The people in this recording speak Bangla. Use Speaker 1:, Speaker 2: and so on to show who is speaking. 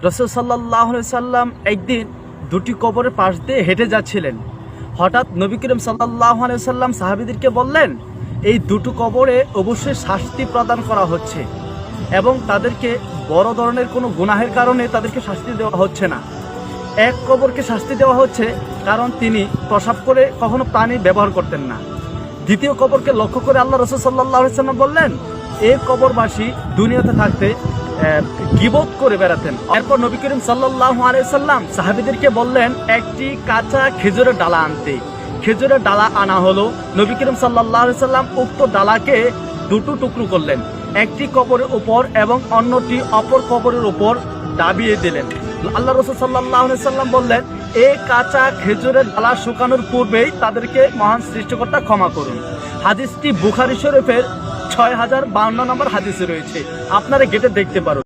Speaker 1: রাসূল সাল্লাল্লাহু আলাইহি সাল্লাম একদিন দুটি কবরের পাশ দিয়ে হেঁটে যাচ্ছিলেন। হঠাৎ নবী করিম সাল্লাল্লাহু আলাইহি সাল্লাম সাহাবীদেরকে বললেন, এই দুটো কবরে অবশ্যই শাস্তি প্রদান করা হচ্ছে এবং তাদেরকে বড় ধরনের কোনো গুনাহের কারণে তাদেরকে শাস্তি দেওয়া হচ্ছে না। এক কবরকে শাস্তি দেওয়া হচ্ছে কারণ তিনি প্রসাব করে কখনো পানি ব্যবহার করতেন না। দ্বিতীয় কবরকে লক্ষ্য করে আল্লাহ রাসূল সাল্লাল্লাহু আলাইহি সাল্লাম বললেন, এই কবরবাসী দুনিয়াতে থাকতে গীবত করে বেড়াতেন। এরপর নবী করিম সাল্লাল্লাহু আলাইহি সাল্লাম সাহাবীদেরকে বললেন একটি কাঁচা খেজুরের ডালা আনতে। খেজুরের ডালা আনা হলো। নবী করিম সাল্লাল্লাহু আলাইহি সাল্লাম উক্ত ডালাকে দুটো টুকরো করলেন, একটি কবরের উপর এবং অন্যটি অপর কবরের উপর দাবিয়ে দিলেন। আল্লাহ রাসূল সাল্লাল্লাহু আলাইহি সাল্লাম বললেন, এই কাঁচা খেজুরের ডালা শুকানোর পূর্বেই তাদেরকে মহান সৃষ্টিকর্তা ক্ষমা করুন। হাদিসটি বুখারী শরীফের 6052 নম্বর হাদিসে রয়েছে, আপনারা গেটে দেখতে পারুন।